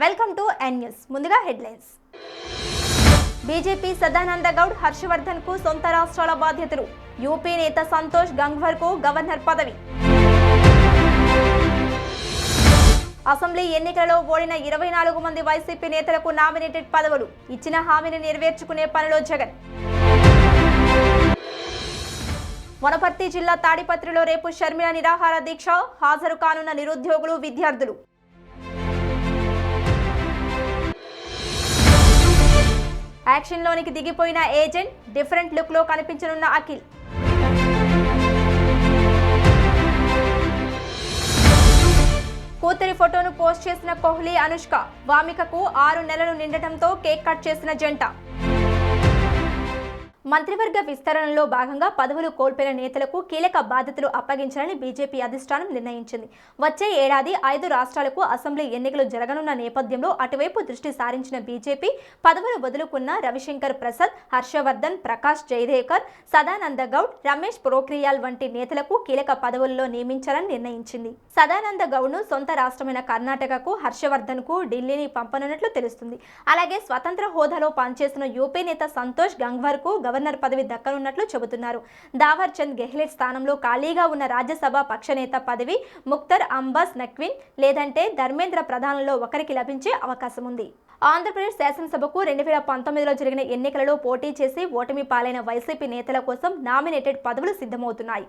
Welcome to N news. ముందుగా headlines. BJP Sadananda Goud, Harshvardhan కు సొంత రాష్ట్రాల బాధ్యతలు. యూపీ నేత సంతోష్ గంగ్వార్ కు గవర్నర్ పదవి. అసెంబ్లీ ఎన్నికలలో ఓడిన 24 మంది వైసీపీ నేతలకు నామినేటెడ్ పదవులు. ఇచ్చిన హామీని నెరవేర్చుకునే పనిలో జగన్. వనపర్తి జిల్లా తాడిపత్రిలో రేపు షర్మిల నిరాహార దీక్ష. హాజరు కానున్న నిరుద్యోగులు, విద్యార్థులు. యాక్షన్లోనికి దిగిపోయిన ఏజెంట్, డిఫరెంట్ లుక్ లో కనిపించనున్న అఖిల్. కూతురి ఫోటోను పోస్ట్ చేసిన కోహ్లీ, అనుష్క. వామికకు 6 నెలలు నిండటంతో కేక్ కట్ చేసిన జంట. మంత్రివర్గ విస్తరణలో భాగంగా పదవులు కోల్పోయిన నేతలకు కీలక బాధ్యతలు అప్పగించాలని బీజేపీ అధిష్టానం నిర్ణయించింది. వచ్చే ఏడాది 5 రాష్ట్రాలకు అసెంబ్లీ ఎన్నికలు జరగనున్న నేపథ్యంలో అటువైపు దృష్టి సారించిన బీజేపీ పదవులు వదులుకున్న రవిశంకర్ ప్రసాద్, హర్షవర్ధన్, ప్రకాష్ జైదేకర్, సదానంద గౌడ్, రమేష్ పోఖ్రియాల్ వంటి నేతలకు కీలక పదవుల్లో నియమించాలని నిర్ణయించింది. సదానంద గౌడ్ను సొంత రాష్ట్రమైన కర్ణాటకకు, హర్షవర్ధన్ కు ఢిల్లీని పంపనున్నట్లు తెలుస్తుంది. అలాగే స్వతంత్ర హోదాలో పనిచేసిన యూపీ నేత సంతోష్ గంగ్వార్ కు గవర్నర్ పదవి దక్కనున్నట్లు చెబుతున్నారు. దావర్ చంద్ గెహ్లోట్ స్థానంలో ఖాళీగా ఉన్న రాజ్యసభ పక్షనేత పదవి ముఖ్తార్ అంబాస్ నఖ్వీ లేదంటే ధర్మేంద్ర ప్రధాన్లలో ఒకరికి లభించే అవకాశం ఉంది. ఆంధ్రప్రదేశ్ శాసనసభకు 2019లో జరిగిన ఎన్నికలలో పోటీ చేసి ఓటమి పాలైన వైసీపీ నేతల కోసం నామినేటెడ్ పదవులు సిద్ధమవుతున్నాయి.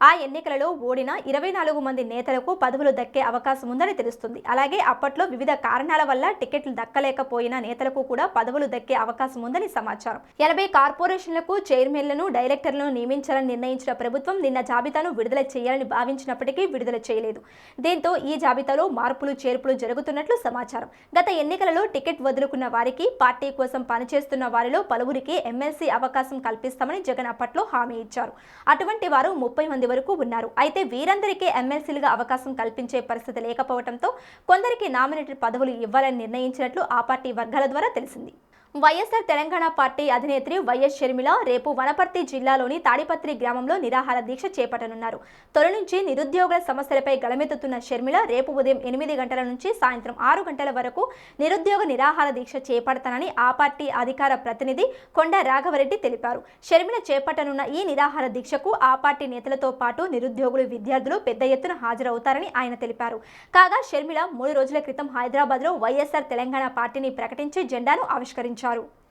ఆ ఎన్నికలలో ఓడిన 24 మంది నేతలకు పదవులు దక్కే అవకాశం ఉందని తెలుస్తుంది. అలాగే అప్పట్లో వివిధ కారణాల వల్ల టికెట్లు దక్కలేకపోయిన నేతలకు కూడా పదవులు దక్కే అవకాశం ఉందని సమాచారం. 80 కార్పొరేషన్లకు చైర్మన్లను, డైరెక్టర్లను నియమించాలని నిర్ణయించిన ప్రభుత్వం నిన్న జాబితాను విడుదల చేయాలని భావించినప్పటికీ విడుదల చేయలేదు. దీంతో ఈ జాబితాలో మార్పులు చేర్పులు జరుగుతున్నట్లు సమాచారం. గత ఎన్నికలలో టికెట్ వదులుకున్న వారికి, పార్టీ కోసం పనిచేస్తున్న వారిలో పలువురికి ఎమ్మెల్సీ అవకాశం కల్పిస్తామని జగన్ అప్పట్లో హామీ ఇచ్చారు. అటువంటి వారు 30 మంది వరకు ఉన్నారు. అయితే వీరందరికీ ఎమ్మెల్సీలుగా అవకాశం కల్పించే పరిస్థితి లేకపోవడంతో కొందరికి నామినేటెడ్ పదవులు ఇవ్వాలని నిర్ణయించినట్లు ఆ పార్టీ వర్గాల ద్వారా తెలిసింది. వైఎస్ఆర్ తెలంగాణ పార్టీ అధినేత్రి వైఎస్ షర్మిల రేపు వనపర్తి జిల్లాలోని తాడిపత్రి గ్రామంలో నిరాహార దీక్ష చేపట్టనున్నారు. తొలి నుంచి నిరుద్యోగుల సమస్యలపై గళమెత్తుతున్న షర్మిల రేపు ఉదయం 8 గంటల నుంచి సాయంత్రం 6 గంటల వరకు నిరుద్యోగ నిరాహార దీక్ష చేపడతానని ఆ పార్టీ అధికార ప్రతినిధి కొండ రాఘవరెడ్డి తెలిపారు. షర్మిల చేపట్టనున్న ఈ నిరాహార దీక్షకు ఆ పార్టీ నేతలతో పాటు నిరుద్యోగులు, విద్యార్థులు పెద్ద ఎత్తున హాజరవుతారని ఆయన తెలిపారు. కాగా షర్మిల 3 రోజుల క్రితం హైదరాబాద్లో వైఎస్ఆర్ తెలంగాణ పార్టీని ప్రకటించి జెండాను ఆవిష్కరించారు.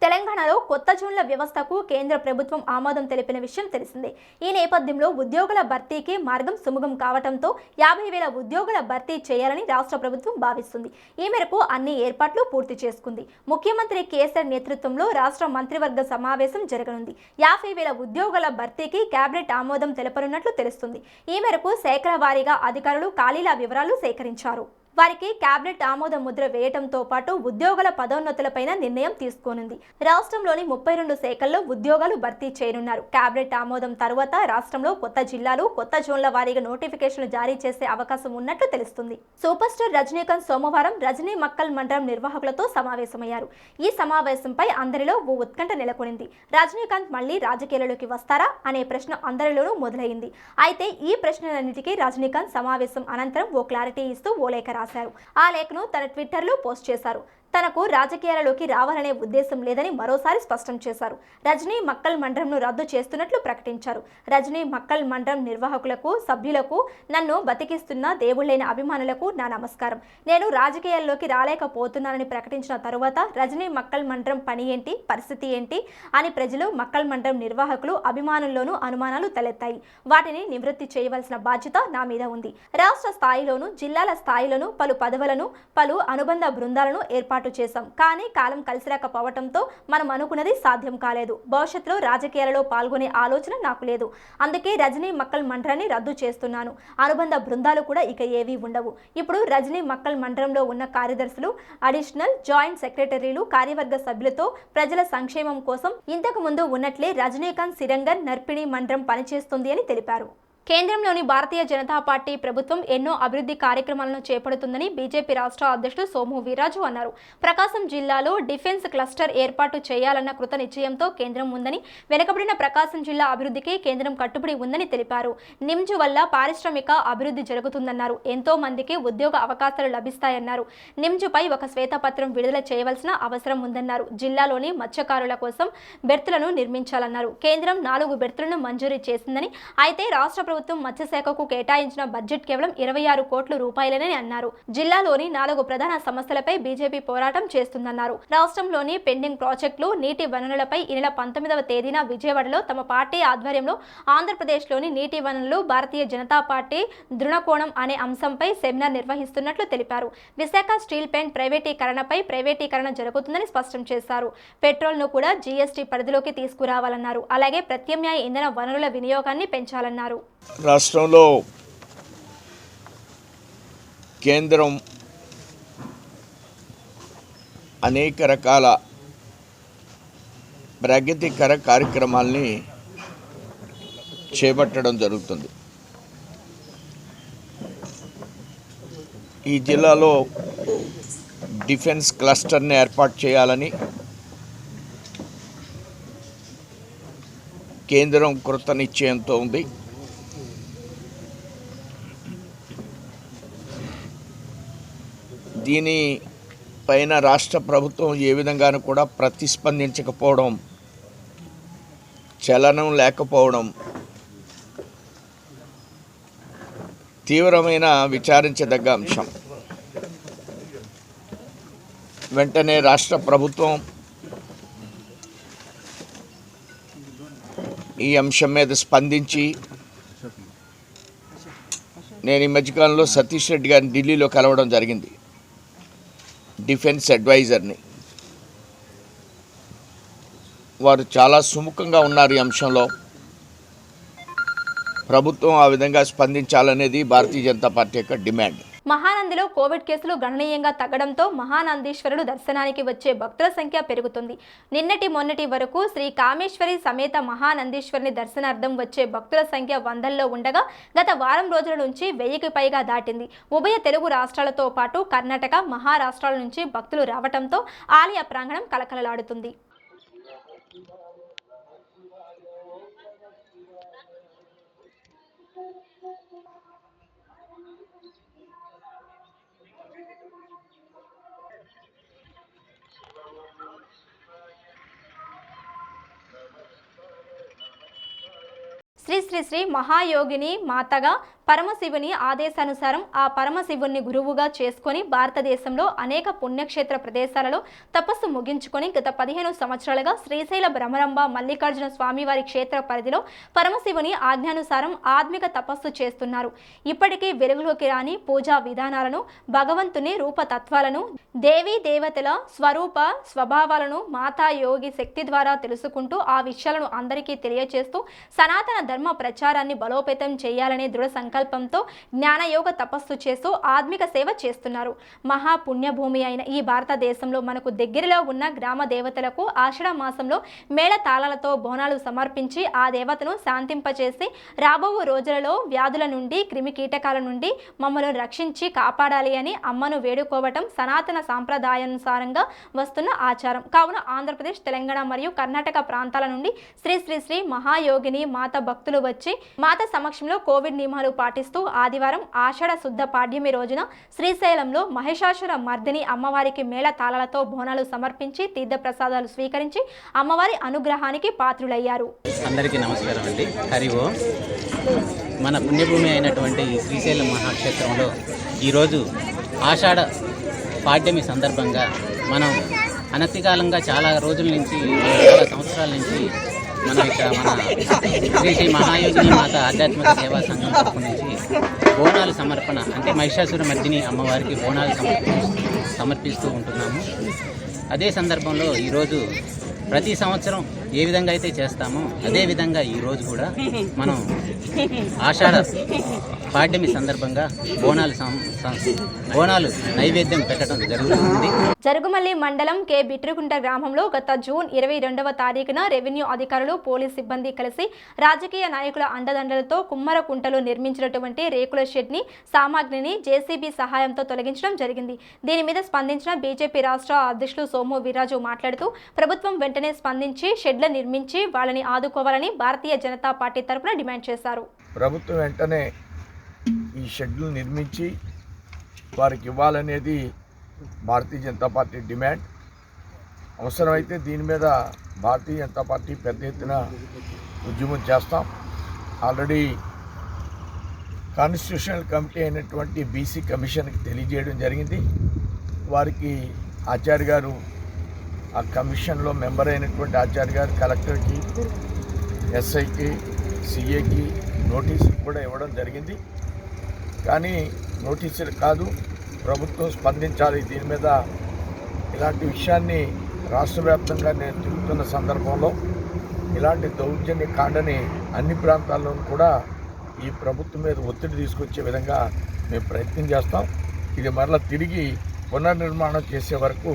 తెలంగాణలో కొత్త జోన్ల వ్యవస్థకు కేంద్ర ప్రభుత్వం ఆమోదం తెలిపిన విషయం తెలిసిందే. ఈ నేపథ్యంలో ఉద్యోగుల భర్తీకి మార్గం సుముఖం కావడంతో 50,000 ఉద్యోగుల భర్తీ చేయాలని రాష్ట్ర ప్రభుత్వం భావిస్తుంది. ఈ మేరకు అన్ని ఏర్పాట్లు పూర్తి చేసుకుంది. ముఖ్యమంత్రి కేసీఆర్ నేతృత్వంలో రాష్ట్ర మంత్రివర్గ సమావేశం జరగనుంది. 50,000 ఉద్యోగుల భర్తీకి కేబినెట్ ఆమోదం తెలపనున్నట్లు తెలుస్తుంది. ఈ మేరకు శాఖల వారీగా అధికారులు ఖాళీల వివరాలు సేకరించారు. వారికి కేబినెట్ ఆమోద ముద్ర వేయడంతో పాటు ఉద్యోగుల పదోన్నతులపైన నిర్ణయం తీసుకోనుంది. రాష్ట్రంలోని 32 శాఖల్లో ఉద్యోగాలు భర్తీ చేయనున్నారు. కేబినెట్ ఆమోదం తరువాత రాష్ట్రంలో కొత్త జిల్లాలు, కొత్త జోన్ల వారీగా నోటిఫికేషన్లు జారీ చేసే అవకాశం ఉన్నట్లు తెలుస్తుంది. సూపర్ స్టార్ రజనీకాంత్ సోమవారం రజనీ మక్కల్ మండలం నిర్వాహకులతో సమావేశమయ్యారు. ఈ సమావేశంపై అందరిలో ఓ ఉత్కంఠ నెలకొనింది. రజనీకాంత్ మళ్లీ రాజకీయాలలోకి వస్తారా అనే ప్రశ్న అందరిలోనూ మొదలైంది. అయితే ఈ ప్రశ్నలన్నిటికీ రజనీకాంత్ సమావేశం అనంతరం ఓ క్లారిటీ ఇస్తూ ఓ లేఖ రాశారు. ఆ లేఖను తన ట్విట్టర్లో పోస్ట్ చేశారు. తనకు రాజకీయాలలోకి రావాలనే ఉద్దేశం లేదని మరోసారి స్పష్టం చేశారు. రజనీ మక్కల్ మండలంను రద్దు చేస్తున్నట్లు ప్రకటించారు. రజనీ మక్కల్ మండలం నిర్వాహకులకు, సభ్యులకు, నన్ను బతికిస్తున్న దేవుళ్లైన అభిమానులకు నా నమస్కారం. నేను రాజకీయాల్లోకి రాలేకపోతున్నానని ప్రకటించిన తరువాత రజనీ మక్కల్ మండలం పని ఏంటి, పరిస్థితి ఏంటి అని ప్రజలు, మక్కల్ మండలం నిర్వాహకులు, అభిమానుల్లోనూ అనుమానాలు తలెత్తాయి. వాటిని నివృత్తి చేయవలసిన బాధ్యత నా మీద ఉంది. రాష్ట్ర స్థాయిలోను, జిల్లాల స్థాయిలోను పలు పదవులను, పలు అనుబంధ బృందాలను ఏర్పాటు చేశాం. కానీ కాలం కలిసి రాకపోవడంతో మనం అనుకున్నది సాధ్యం కాలేదు. భవిష్యత్తులో రాజకీయాలలో పాల్గొనే ఆలోచన నాకు లేదు. అందుకే రజనీ మక్కల్ మండలాన్ని రద్దు చేస్తున్నాను. అనుబంధ బృందాలు కూడా ఇక ఏవీ ఉండవు. ఇప్పుడు రజనీ మక్కల్ మండలంలో ఉన్న కార్యదర్శులు, అడిషనల్, జాయింట్ సెక్రటరీలు, కార్యవర్గ సభ్యులతో ప్రజల సంక్షేమం కోసం ఇంతకు ముందు ఉన్నట్లే రజనీకాంత్ సిరంగన్ నర్పిణి మండలం పనిచేస్తుంది అని తెలిపారు. కేంద్రంలోని భారతీయ జనతా పార్టీ ప్రభుత్వం ఎన్నో అభివృద్ధి కార్యక్రమాలను చేపడుతుందని బీజేపీ రాష్ట్ర అధ్యక్షుడు సోము వీర్రాజు అన్నారు. ప్రకాశం జిల్లాలో డిఫెన్స్ క్లస్టర్ ఏర్పాటు చేయాలన్న కృత నిశ్చయంతో కేంద్రం ఉందని, వెనుకబడిన ప్రకాశం జిల్లా అభివృద్ధికి కేంద్రం కట్టుబడి ఉందని తెలిపారు. నిమ్జ్ వల్ల పారిశ్రామిక అభివృద్ధి జరుగుతుందన్నారు. ఎంతో మందికి ఉద్యోగ అవకాశాలు లభిస్తాయన్నారు. నిమ్జ్పై ఒక శ్వేతపత్రం విడుదల చేయవలసిన అవసరం ఉందన్నారు. జిల్లాలోని మత్స్యకారుల కోసం బెర్తులను నిర్మించాలన్నారు. కేంద్రం 4 బెర్తులను మంజూరు చేసిందని, అయితే రాష్ట్ర ప్రభుత్వం మత్స్యశాఖకు కేటాయించిన బడ్జెట్ కేవలం 26 కోట్ల రూపాయలేనని అన్నారు. జిల్లాలోని 4 ప్రధాన సమస్యలపై బీజేపీ పోరాటం చేస్తుందన్నారు. రాష్ట్రంలోని పెండింగ్ ప్రాజెక్టులు, నీటి వనరులపై ఈ నెల 19వ తేదీన విజయవాడలో తమ పార్టీ ఆధ్వర్యంలో ఆంధ్రప్రదేశ్లోని నీటి వనరులు, భారతీయ జనతా పార్టీ దృఢకోణం అనే అంశంపై సెమినార్ నిర్వహిస్తున్నట్లు తెలిపారు. విశాఖ స్టీల్ ప్లాంట్ ప్రైవేటీకరణ జరుగుతుందని స్పష్టం చేశారు. పెట్రోల్ను కూడా జీఎస్టీ పరిధిలోకి తీసుకురావాలన్నారు. అలాగే ప్రత్యామ్నాయ ఇంధన వనరుల వినియోగాన్ని పెంచాలన్నారు. రాష్ట్రంలో కేంద్రం అనేక రకాల ప్రగతికర కార్యక్రమాల్ని చేపట్టడం జరుగుతుంది. ఈ జిల్లాలో డిఫెన్స్ క్లస్టర్ని ఏర్పాటు చేయాలని కేంద్రం కృత నిశ్చయంతో ఉంది. దీని పైన రాష్ట్ర ప్రభుత్వం ఏ విధంగానూ కూడా ప్రతిస్పందించకపోవడం, చలనం లేకపోవడం తీవ్రమైన విచారించదగ్గ అంశం. వెంటనే రాష్ట్ర ప్రభుత్వం ఈ అంశం మీద స్పందించి, నేను ఈ మధ్యకాలంలో సతీష్ రెడ్డి గారిని ఢిల్లీలో కలవడం జరిగింది, డిఫెన్స్ అడ్వైజర్ని. వారు చాలా సుముఖంగా ఉన్నారు. ఈ అంశంలో ప్రభుత్వం ఆ విధంగా స్పందించాలనేది భారతీయ జనతా పార్టీ యొక్క డిమాండ్. మహానందిలో కోవిడ్ కేసులు గణనీయంగా తగ్గడంతో మహానందీశ్వరుడు దర్శనానికి వచ్చే భక్తుల సంఖ్య పెరుగుతుంది. మొన్నటి వరకు శ్రీ కామేశ్వరి సమేత మహానందీశ్వరిని దర్శనార్థం వచ్చే భక్తుల సంఖ్య వందల్లో ఉండగా గత వారం రోజుల నుంచి 1000కి పైగా దాటింది. ఉభయ తెలుగు రాష్ట్రాలతో పాటు కర్ణాటక, మహారాష్ట్రాల నుంచి భక్తులు రావడంతో ఆలయ ప్రాంగణం కలకలలాడుతుంది. శ్రీ శ్రీ శ్రీ మహాయోగిని మాతగా పరమశివుని ఆదేశానుసారం ఆ పరమశివుని గురువుగా చేసుకుని భారతదేశంలో అనేక పుణ్యక్షేత్ర ప్రదేశాలలో తపస్సు ముగించుకొని గత 15 సంవత్సరాలుగా శ్రీశైల భ్రమరంబ మల్లికార్జున స్వామివారి క్షేత్ర పరిధిలో పరమశివుని ఆజ్ఞానుసారం ఆత్మిక తపస్సు చేస్తున్నారు. ఇప్పటికీ వెలుగులోకి రాని పూజా విధానాలను, భగవంతుని రూపతత్వాలను, దేవీ దేవతల స్వరూప స్వభావాలను మాతా యోగి శక్తి ద్వారా తెలుసుకుంటూ ఆ విషయాలను అందరికీ తెలియచేస్తూ సనాతన ధర్మ ప్రచారాన్ని బలోపేతం చేయాలనే దృఢ సంకల్పంతో జ్ఞానయోగ తపస్సు చేస్తూ ఆత్మిక సేవ చేస్తున్నారు. మహాపుణ్యభూమి అయిన ఈ భారతదేశంలో మనకు దగ్గరలో ఉన్న గ్రామ దేవతలకు ఆషాఢ మాసంలో మేళ తాళాలతో బోనాలు సమర్పించి ఆ దేవతను శాంతింపచేసి రాబో రోజులలో వ్యాధుల నుండి, క్రిమి కీటకాల నుండి మమ్మల్ని రక్షించి కాపాడాలి అని అమ్మను వేడుకోవటం సనాతన సాంప్రదాయానుసారంగా వస్తున్న ఆచారం. కావున ఆంధ్రప్రదేశ్, తెలంగాణ మరియు కర్ణాటక ప్రాంతాల నుండి శ్రీ శ్రీ శ్రీ మహాయోగిని మాత భక్తులు వచ్చి మాత సమక్షంలో కోవిడ్ నియమాలు పాటిస్తూ ఆదివారం ఆషాఢ శుద్ధ పాడ్యమి రోజున శ్రీశైలంలో మహిషాసుర మర్దిని అమ్మవారికి మేళ తాళాలతో బోనాలు సమర్పించి తీర్థ ప్రసాదాలు స్వీకరించి అమ్మవారి అనుగ్రహానికి పాత్రులయ్యారు. అందరికీ నమస్కారం అండి. హరి ఓం. మన పుణ్యభూమి అయినటువంటి శ్రీశైలం మహాక్షేత్రంలో ఈరోజు ఆషాఢ పాడ్యమి సందర్భంగా మనం అనతికాలంగా చాలా రోజుల నుంచి, చాలా సంవత్సరాల నుంచి మనం ఇక్కడ మన శ్రీ శ్రీ మహాయోగిని మాత ఆధ్యాత్మిక సేవా సంఘం తరపు నుంచి బోనాలు సమర్పణ, అంటే మహిషాసుర మర్దిని అమ్మవారికి బోనాలు సమర్పిస్తూ ఉంటున్నాము. అదే సందర్భంలో ఈరోజు ప్రతి సంవత్సరం ఏ విధంగా అయితే చేస్తామో అదేవిధంగా ఈరోజు కూడా మనం ఆషాఢ పాడ్యమి సందర్భంగా బోనాలు నైవేద్యం పెట్టడం జరుగుతుంది. జరుగుమల్లి మండలం కే బిట్రుగుంట గ్రామంలో గత జూన్ 22వ తారీఖున రెవెన్యూ అధికారులు పోలీస్ సిబ్బంది కలిసి రాజకీయ నాయకుల అండదండలతో కుమ్మరకుంటలో నిర్మించినటువంటి రేకుల షెడ్ని సామాగ్రిని జేసీబీ సహాయంతో తొలగించడం జరిగింది. దీని మీద స్పందించిన బీజేపీ రాష్ట్ర అధ్యక్షులు సోము వీర్రాజు మాట్లాడుతూ ప్రభుత్వం వెంటనే స్పందించి షెడ్ల నిర్మించి వాళ్ళని ఆదుకోవాలని భారతీయ జనతా పార్టీ తరఫున డిమాండ్ చేశారు. ప్రభుత్వం వెంటనే ఈ షెడ్లు నిర్మించి వారికి ఇవ్వాలనేది భారతీయ జనతా పార్టీ డిమాండ్. అవసరమైతే దీని మీద భారతీయ జనతా పార్టీ పెద్ద ఎత్తున ఉద్యమం చేస్తాం. ఆల్రెడీ కాన్స్టిట్యూషనల్ కమిటీ అయినటువంటి బీసీ కమిషన్కి తెలియజేయడం జరిగింది. వారికి ఆచార్య గారు, ఆ కమిషన్లో మెంబర్ అయినటువంటి ఆచార్య గారు కలెక్టర్కి, ఎస్ఐకి, సిఏకి నోటీసులు కూడా ఇవ్వడం జరిగింది. కానీ నోటీసులు కాదు, ప్రభుత్వం స్పందించాలి దీని మీద. ఇలాంటి విషయాన్ని రాష్ట్ర వ్యాప్తంగా నేను తిరుగుతున్న సందర్భంలో ఇలాంటి దౌర్జన్య కాండని అన్ని ప్రాంతాల్లోనూ కూడా ఈ ప్రభుత్వం మీద ఒత్తిడి తీసుకొచ్చే విధంగా మేము ప్రయత్నం చేస్తాం. ఇది మరలా తిరిగి పునర్నిర్మాణం చేసే వరకు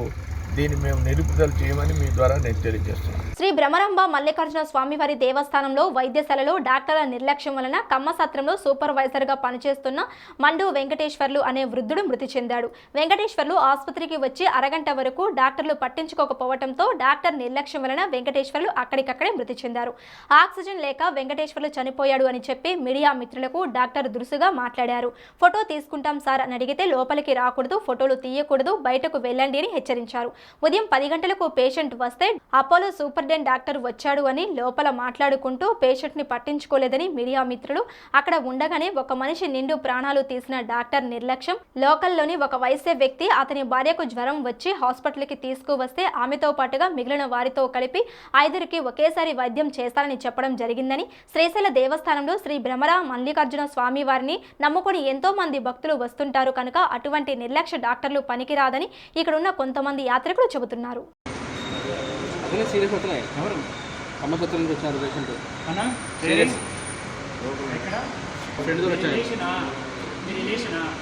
దీన్ని మేము నిలుపుదల చేయమని మీ ద్వారా నేను తెలియజేస్తున్నాను. శ్రీ భ్రమరాంబ మల్లికార్జున స్వామివారి దేవస్థానంలో వైద్యశాలలో డాక్టర్ల నిర్లక్ష్యం వలన కమ్మసత్రంలో సూపర్వైజర్గా పనిచేస్తున్న మండు వెంకటేశ్వర్లు అనే వృద్ధుడు మృతి చెందాడు. వెంకటేశ్వర్లు ఆసుపత్రికి వచ్చి అరగంట వరకు డాక్టర్లు పట్టించుకోకపోవడంతో డాక్టర్ నిర్లక్ష్యం వలన వెంకటేశ్వర్లు అక్కడికక్కడే మృతి చెందారు. ఆక్సిజన్ లేక వెంకటేశ్వర్లు చనిపోయాడు అని చెప్పి మీడియా మిత్రులకు డాక్టర్ దురుసుగా మాట్లాడారు. ఫోటో తీసుకుంటాం సార్ అని అడిగితే లోపలికి రాకూడదు, ఫోటోలు తీయకూడదు, బయటకు వెళ్ళండి అని హెచ్చరించారు. ఉదయం 10 గంటలకు పేషెంట్ వస్తే అపోలో సూపరింటెండెంట్ డాక్టర్ వచ్చాడు అని లోపల మాట్లాడుకుంటూ పేషెంట్ ని పట్టించుకోలేదని మీడియా మిత్రులు అక్కడ ఉండగానే ఒక మనిషి నిండు ప్రాణాలు తీసిన డాక్టర్ నిర్లక్ష్యం. లోకల్లోని ఒక వయస్సే వ్యక్తి అతని భార్యకు జ్వరం వచ్చి హాస్పిటల్కి తీసుకువస్తే ఆమెతో పాటుగా మిగిలిన వారితో కలిపి 5కి ఒకేసారి వైద్యం చేస్తారని చెప్పడం జరిగిందని, శ్రీశైల దేవస్థానంలో శ్రీ భ్రమర మల్లికార్జున స్వామి వారిని నమ్ముకొని ఎంతో మంది భక్తులు వస్తుంటారు కనుక అటువంటి నిర్లక్ష్య డాక్టర్లు పనికిరాదని ఇక్కడున్న కొంతమంది యాత్రికులు చెబుతున్నారు.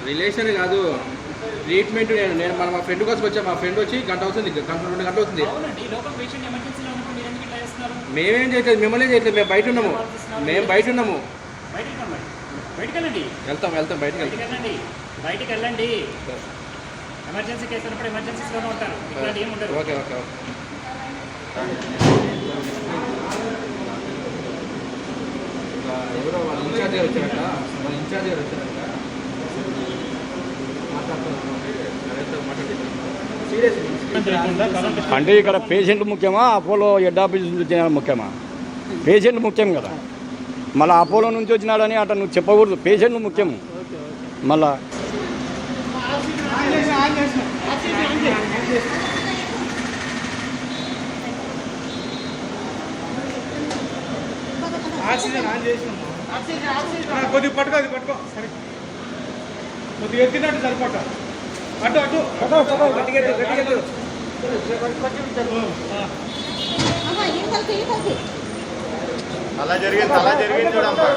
రిలేషన్ కాదు, ట్రీట్మెంట్. నేను మా ఫ్రెండ్ కోసం వచ్చా. మా ఫ్రెండ్ వచ్చి గంట అవుతుంది, 2 గంటలు అవుతుంది. మేమేం చేయట్లేదు, మిమ్మల్ని చేయట్లేదు. మేము బయట ఉన్నాము. వెళ్తాం బయటికి వెళ్ళండి. ఎమర్జెన్సీ కేసు ఉన్నప్పుడు ఎమర్జెన్సీస్లోనే ఉంటారు. ఇట్లాంటి ఏమి ఉండదు. ఓకే. ఎవరో వాళ్ళ ఇన్ఛార్జ్ గారు వచ్చారట. అంటే ఇక్కడ పేషెంట్ ముఖ్యమా, అపోలో హెడ్ ఆఫీస్ నుంచి వచ్చిన ముఖ్యమా? పేషెంట్ ముఖ్యం కదా. మళ్ళీ అపోలో నుంచి వచ్చినాడని అట్లా నువ్వు చెప్పకూడదు. పేషెంట్ ముఖ్యం. మళ్ళా కొద్దిగా పట్టుకో సరే, కొద్దిగా ఎత్తినట్టు సరిపడ. అటు గట్టిగా అలా జరిగింది చూడమ్మా.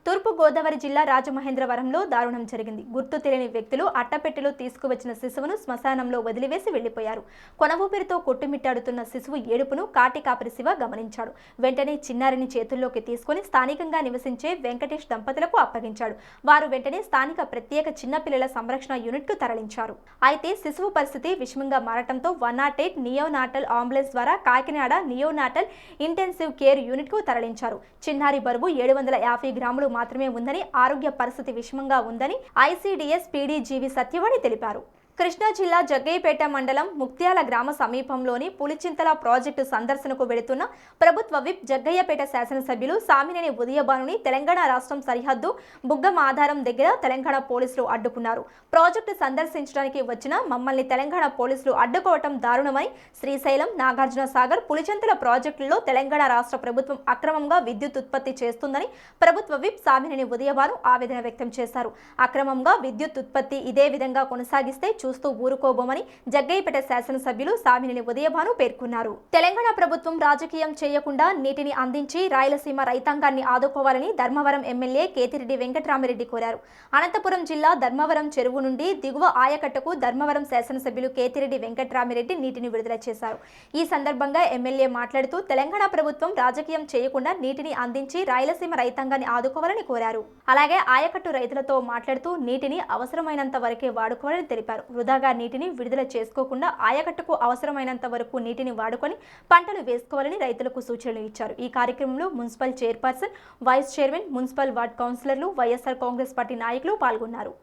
తూర్పు గోదావరి జిల్లా రాజమహేంద్రవరంలో దారుణం జరిగింది. గుర్తు తెలియని వ్యక్తులు అట్టపెట్టెలో తీసుకువచ్చిన శిశువును శ్మశానంలో వదిలివేసి వెళ్లిపోయారు. కొనవూపిరితో కొట్టుమిట్టాడుతున్న శిశువు ఏడుపును కాటి కాపరి శివ గమనించాడు. వెంటనే చిన్నారిని చేతుల్లోకి తీసుకుని స్థానికంగా నివసించే వెంకటేష్ దంపతులకు అప్పగించాడు. వారు వెంటనే స్థానిక ప్రత్యేక చిన్నపిల్లల సంరక్షణ యూనిట్కు తరలించారు. అయితే శిశువు పరిస్థితి విషమంగా మారటంతో 108 నియోనాటల్ అంబులెన్స్ ద్వారా కాకినాడ నియోనాటల్ ఇంటెన్సివ్ కేర్ యూనిట్కు తరలించారు. చిన్నారి బరువు 750 గ్రాములు మాత్రమే ఉందని, ఆరోగ్య పరిస్థితి విషమంగా ఉందని ఐసీడీఎస్ పీడీజీవి సత్యవాణి తెలిపారు. కృష్ణా జిల్లా జగ్గయ్యపేట మండలం ముక్త్యాల గ్రామ సమీపంలోని పులిచింతల ప్రాజెక్టు సందర్శనకు వెళుతున్న ప్రభుత్వ విప్ జగ్గయ్యపేట శాసనసభ్యులు సామినేని ఉదయభానుని తెలంగాణ రాష్ట్రం సరిహద్దు బుగ్గం ఆధారం దగ్గర తెలంగాణ పోలీసులు అడ్డుకున్నారు. ప్రాజెక్టు సందర్శించడానికి వచ్చిన మమ్మల్ని తెలంగాణ పోలీసులు అడ్డుకోవటం దారుణమని, శ్రీశైలం, నాగార్జున సాగర్, పులిచింతల ప్రాజెక్టుల్లో తెలంగాణ రాష్ట్ర ప్రభుత్వం అక్రమంగా విద్యుత్ ఉత్పత్తి చేస్తుందని ప్రభుత్వ విప్ సామినేని ఉదయభాను ఆవేదన వ్యక్తం చేశారు. అక్రమంగా విద్యుత్ ఉత్పత్తి ఇదే విధంగా కొనసాగిస్తే చూస్తూ ఊరుకోబోమని జగ్గయ్యపేట శాసనసభ్యులు సామినేని ఉదయభాను పేర్కొన్నారు. తెలంగాణ ప్రభుత్వం రాజకీయం చేయకుండా నీటిని అందించి రాయలసీమ రైతాంగాన్ని ఆదుకోవాలని ధర్మవరం ఎమ్మెల్యే కేతిరెడ్డి వెంకటరామిరెడ్డి కోరారు. అనంతపురం జిల్లా ధర్మవరం చెరువు నుండి దిగువ ఆయకట్టుకు ధర్మవరం శాసనసభ్యులు కేతిరెడ్డి వెంకటరామిరెడ్డి నీటిని విడుదల చేశారు. ఈ సందర్భంగా ఎమ్మెల్యే మాట్లాడుతూ తెలంగాణ ప్రభుత్వం రాజకీయం చేయకుండా నీటిని అందించి రాయలసీమ రైతాంగాన్ని ఆదుకోవాలని కోరారు. అలాగే ఆయకట్టు రైతులతో మాట్లాడుతూ నీటిని అవసరమైనంత వరకే వాడుకోవాలని తెలిపారు. వృధాగా నీటిని విడుదల చేసుకోకుండా ఆయకట్టుకు అవసరమైనంత వరకు నీటిని వాడుకొని పంటలు వేసుకోవాలని రైతులకు సూచనలు ఇచ్చారు. ఈ కార్యక్రమంలో municipal chairperson, vice chairman, municipal ward కౌన్సిలర్లు, వైఎస్ఆర్ కాంగ్రెస్ పార్టీ నాయకులు పాల్గొన్నారు.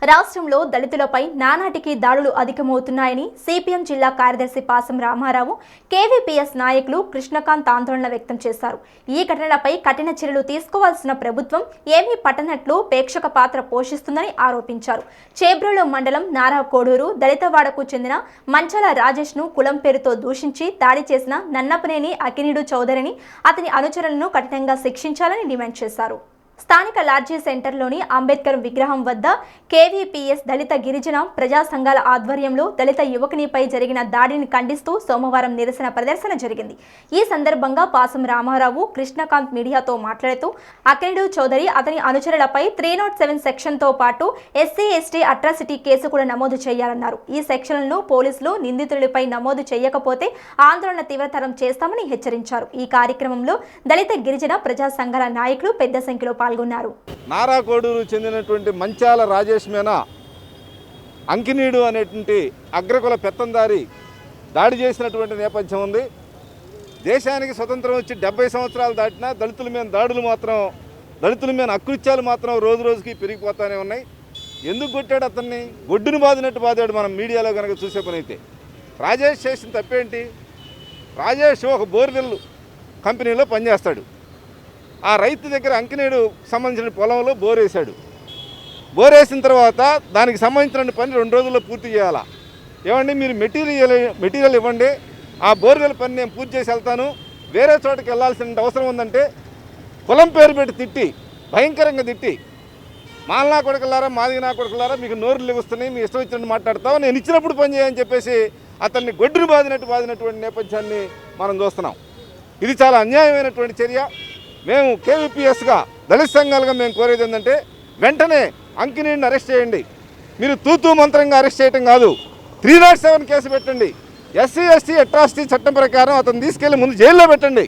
రాష్ట్రంలో దళితులపై నానాటికి దాడులు అధికమవుతున్నాయని సిపిఎం జిల్లా కార్యదర్శి పాసం రామారావు, కేవీపీఎస్ నాయకులు కృష్ణకాంత్ ఆందోళన వ్యక్తం చేశారు. ఈ ఘటనలపై కఠిన చర్యలు తీసుకోవాల్సిన ప్రభుత్వం ఏమీ పట్టనట్లు ప్రేక్షక పాత్ర పోషిస్తుందని ఆరోపించారు. చేబ్రోలు మండలం నారాకోడూరు దళితవాడకు చెందిన మంచాల రాజేష్ను కులం పేరుతో దూషించి దాడి చేసిన నన్నపనేని అకినీడు చౌదరిని, అతని అనుచరులను కఠినంగా శిక్షించాలని డిమాండ్ చేశారు. స్థానిక లాడ్జీ సెంటర్లోని అంబేద్కర్ విగ్రహం వద్ద కేవీపీఎస్ దళిత గిరిజన ప్రజా సంఘాల ఆధ్వర్యంలో దళిత యువకునిపై జరిగిన దాడిని ఖండిస్తూ సోమవారం నిరసన ప్రదర్శన జరిగింది. ఈ సందర్భంగా పాసం రామారావు, కృష్ణకాంత్ మీడియాతో మాట్లాడుతూ అకినీడు చౌదరి, అతని అనుచరులపై 307 సెక్షన్తో పాటు SC/ST అట్రాసిటీ కేసు కూడా నమోదు చేయాలన్నారు. ఈ సెక్షన్లను పోలీసులు నిందితులపై నమోదు చేయకపోతే ఆందోళన తీవ్రతరం చేస్తామని హెచ్చరించారు. ఈ కార్యక్రమంలో దళిత గిరిజన ప్రజా సంఘాల నాయకులు పెద్ద సంఖ్యలో పాల్గొన్నారు. నారాకోడూరు చెందినటువంటి మంచాల రాజేష్ మీద అంకినీడు అనేటువంటి అగ్రకుల పెత్తందారి దాడి చేసినటువంటి నేపథ్యం ఉంది. దేశానికి స్వతంత్రం వచ్చి 70 సంవత్సరాలు దాటినా దళితుల మీద అకృత్యాలు మాత్రం రోజు రోజుకి పెరిగిపోతూనే ఉన్నాయి. ఎందుకు కొట్టాడు అతన్ని? గొడ్డును బాదినట్టు బాదాడు. మనం మీడియాలో కనుక చూసే పని అయితే రాజేష్ చేసిన తప్పేంటి? రాజేష్ ఒక బోర్వెల్ కంపెనీలో పనిచేస్తాడు. ఆ రైతు దగ్గర అంకినేడు సంబంధించిన పొలంలో బోరేశాడు. బోరేసిన తర్వాత దానికి సంబంధించిన పని 2 రోజుల్లో పూర్తి చేయాలా? ఏమండి, మీరు మెటీరియల్ ఇవ్వండి, ఆ బోర్వెల్ పని నేను పూర్తి చేసి వెళ్తాను, వేరే చోటకి వెళ్ళాల్సిన అవసరం ఉందంటే కులం పేరు పెట్టి తిట్టి, భయంకరంగా తిట్టి, మాలనా కొడుకులారా, మాదినా కొడుకులారా, మీకు నోరులు లెగుస్తున్నాయి, మీ ఇష్టం వచ్చినట్టు మాట్లాడతావు, నేను ఇచ్చినప్పుడు పని చేయని చెప్పేసి అతన్ని గొడ్డును బాదినటువంటి నేపథ్యాన్ని మనం చూస్తున్నాం. ఇది చాలా అన్యాయమైనటువంటి చర్య. మేము కేవీపీఎస్గా దళిత సంఘాలుగా మేము కోరేది ఏంటంటే వెంటనే అంకినీడిని అరెస్ట్ చేయండి. మీరు తూతూ మంత్రంగా అరెస్ట్ చేయటం కాదు, 307 కేసు పెట్టండి. SC/ST అట్రాసిటీ చట్టం ప్రకారం అతను తీసుకెళ్లి ముందు జైల్లో పెట్టండి.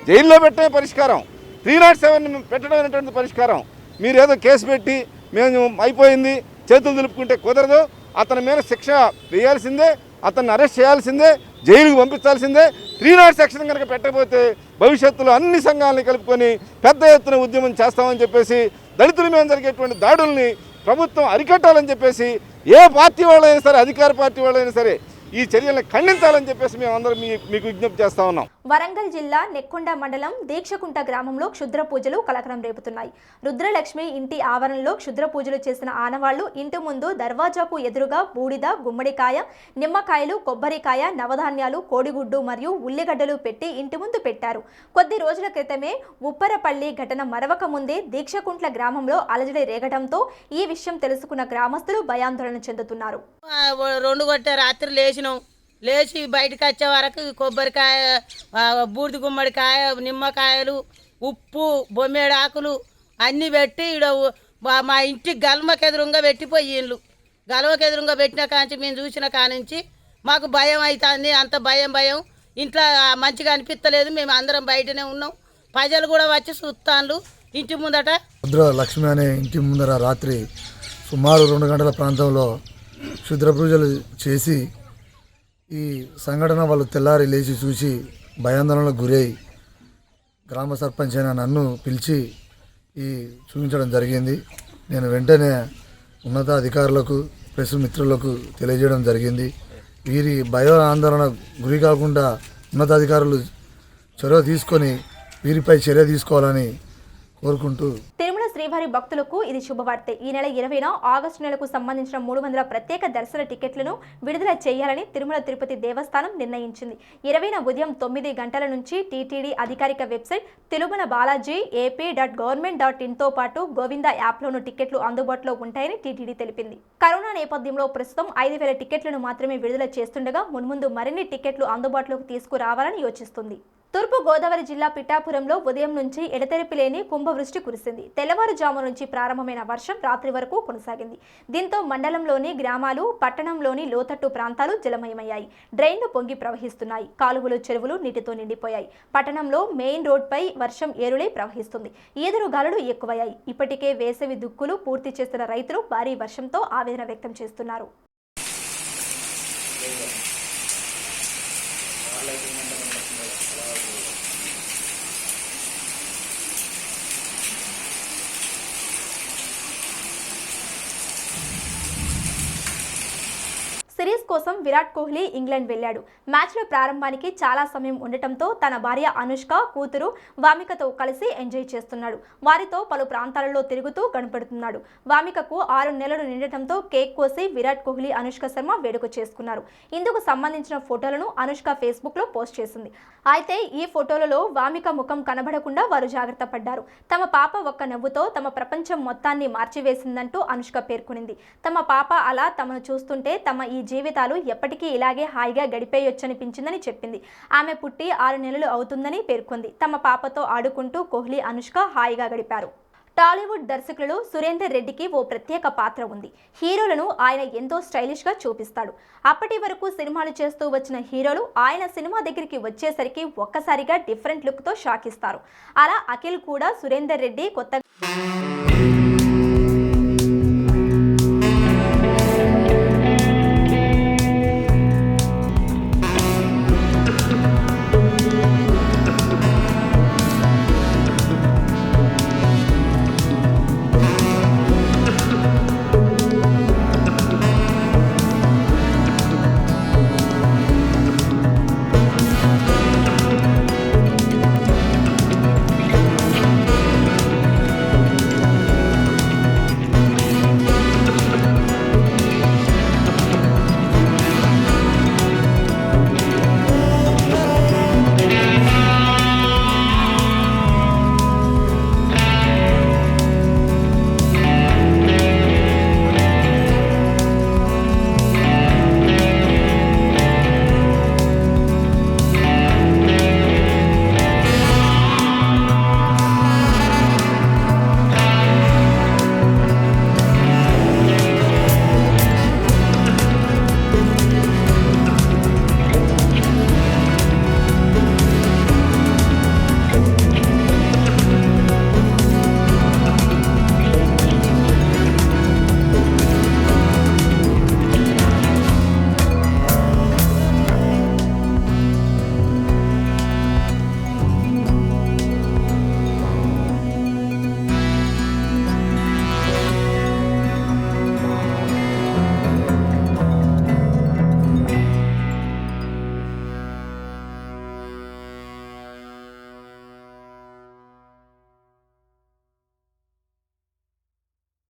జైల్లో పెట్టే పరిష్కారం, 307 పెట్టడం అనేటువంటి పరిష్కారం. మీరు ఏదో కేసు పెట్టి మేము అయిపోయింది చేతులు దులుపుకుంటే కుదరదు. అతని మీద శిక్ష వేయాల్సిందే, అతన్ని అరెస్ట్ చేయాల్సిందే, జైలుకు పంపించాల్సిందే. 307 సెక్షన్ కనుక పెట్టకపోతే భవిష్యత్తులో అన్ని సంఘాలని కలుపుకొని పెద్ద ఎత్తున ఉద్యమం చేస్తామని చెప్పేసి దళితుల మీద జరిగేటువంటి దాడుల్ని ప్రభుత్వం అరికట్టాలని చెప్పేసి ఏ పార్టీ వాళ్ళైనా సరే, అధికార పార్టీ వాళ్ళైనా సరే ఈ చర్యలను ఖండించాలని చెప్పేసి మేము అందరం మీకు విజ్ఞప్తి చేస్తా ఉన్నాం. వరంగల్ జిల్లా నెక్కొండ మండలం దీక్షకుంట గ్రామంలో క్షుద్ర పూజలు కలకలం రేపుతున్నాయి. రుద్రలక్ష్మి ఇంటి ఆవరణలో క్షుద్ర పూజలు చేసిన ఆనవాళ్లు ఇంటి ముందు దర్వాజాకు ఎదురుగా బూడిద, గుమ్మడికాయ, నిమ్మకాయలు, కొబ్బరికాయ, నవధాన్యాలు, కోడిగుడ్డు మరియు ఉల్లిగడ్డలు పెట్టి ఇంటి ముందు పెట్టారు. కొద్ది రోజుల క్రితమే ఉప్పరపల్లి ఘటన మరవక ముందే దీక్షకుంట్ల గ్రామంలో అలజడి రేగడంతో ఈ విషయం తెలుసుకున్న గ్రామస్తులు భయాందోళన చెందుతున్నారు. 2 గంటల రాత్రి లేచి బయటకు వచ్చే వరకు కొబ్బరికాయ, బూడిద గుమ్మడికాయ, నిమ్మకాయలు, ఉప్పు, బొమ్మేడు ఆకులు అన్నీ పెట్టి మా ఇంటికి గల్మకెదురుగా పెట్టిపోయిండ్లు. గల్మకెదురుగా పెట్టిన కాంచి మేము చూసిన కానించి మాకు భయం అవుతుంది. అంత భయం ఇంట్లో మంచిగా అనిపిస్తలేదు. మేము అందరం బయటనే ఉన్నాం. ప్రజలు కూడా వచ్చి చూస్తాను. ఇంటి ముందట రుద్రలక్ష్మి అనే ఇంటి ముందర రాత్రి సుమారు 2 గంటల ప్రాంతంలో క్షుద్ర పూజలు చేసి ఈ సంఘటన వాళ్ళు తెల్లారి లేచి చూసి భయాందోళనకు గురై గ్రామ సర్పంచ్ అయిన నన్ను పిలిచి చూపించడం జరిగింది. నేను వెంటనే ఉన్నత అధికారులకు, ప్రెస్ మిత్రులకు తెలియజేయడం జరిగింది. వీరి భయ ఆందోళన గురి కాకుండా ఉన్నతాధికారులు చొరవ తీసుకొని వీరిపై చర్య తీసుకోవాలని కోరుకుంటూ శ్రీవారి భక్తులకు ఇది శుభవార్తే. ఈ నెల 20న ఆగస్టు నెలకు సంబంధించిన 300 ప్రత్యేక దర్శన టికెట్లను విడుదల చేయాలని తిరుమల తిరుపతి దేవస్థానం నిర్ణయించింది. 20న ఉదయం 9 గంటల నుంచి టీటీడీ అధికారిక వెబ్సైట్ తిరుమల బాలాజీ ap.government.in తో పాటు గోవింద యాప్లోనూ టికెట్లు అందుబాటులో ఉంటాయని టీటీడీ తెలిపింది. కరోనా నేపథ్యంలో ప్రస్తుతం 5,000 టికెట్లను మాత్రమే విడుదల చేస్తుండగా మున్ముందు మరిన్ని టికెట్లు అందుబాటులోకి తీసుకురావాలని యోచిస్తుంది. తూర్పు గోదావరి జిల్లా పిఠాపురంలో ఉదయం నుంచి ఎడతెరిపి లేని కుంభవృష్టి కురిసింది. తెల్లవారుజాము నుంచి ప్రారంభమైన వర్షం రాత్రి వరకు కొనసాగింది. దీంతో మండలంలోని గ్రామాలు, పట్టణంలోని లోతట్టు ప్రాంతాలు జలమయమయ్యాయి. డ్రైన్లు పొంగి ప్రవహిస్తున్నాయి. కాలువలు, చెరువులు నీటితో నిండిపోయాయి. పట్టణంలో మెయిన్ రోడ్పై వర్షం ఏరులై ప్రవహిస్తుంది. ఈదురు గాలులు ఎక్కువయ్యాయి. ఇప్పటికే వేసవి దుక్కులు పూర్తి చేస్తున్న రైతులు భారీ వర్షంతో ఆవేదన వ్యక్తం చేస్తున్నారు. సిరీస్ కోసం విరాట్ కోహ్లీ ఇంగ్లాండ్ వెళ్లాడు. మ్యాచ్ల ప్రారంభానికి చాలా సమయం ఉండటంతో తన భార్య అనుష్క, కూతురు వామికతో కలిసి ఎంజాయ్ చేస్తున్నాడు. వారితో పలు ప్రాంతాలలో తిరుగుతూ కనపడుతున్నాడు. వామికకు 6 నెలలు నిండటంతో కేక్ కోసి విరాట్ కోహ్లీ, అనుష్క శర్మ వేడుక చేసుకున్నారు. ఇందుకు సంబంధించిన ఫోటోలను అనుష్క ఫేస్బుక్ లో పోస్ట్ చేసింది. అయితే ఈ ఫోటోలలో వామిక ముఖం కనబడకుండా వారు జాగ్రత్త పడ్డారు. తమ పాప ఒక్క నవ్వుతో తమ ప్రపంచం మొత్తాన్ని మార్చివేసిందంటూ అనుష్క పేర్కొనింది. తమ పాప అలా తమను చూస్తుంటే తమ ఈ జీవితాలు ఎప్పటికీ ఇలాగే హాయిగా గడిపేయొచ్చనిపించిందని చెప్పింది. ఆమె పుట్టి 6 నెలలు అవుతుందని పేర్కొంది. తమ పాపతో ఆడుకుంటూ కోహ్లీ, అనుష్క హాయిగా గడిపారు. టాలీవుడ్ దర్శకులలో సురేందర్ రెడ్డికి ఓ ప్రత్యేక పాత్ర ఉంది. హీరోలను ఆయన ఎంతో స్టైలిష్ గా చూపిస్తాడు. అప్పటి వరకు సినిమాలు చేస్తూ వచ్చిన హీరోలు ఆయన సినిమా దగ్గరికి వచ్చేసరికి ఒక్కసారిగా డిఫరెంట్ లుక్ తో షాక్ ఇస్తారు. అలా అఖిల్ కూడా సురేందర్ రెడ్డి కొత్త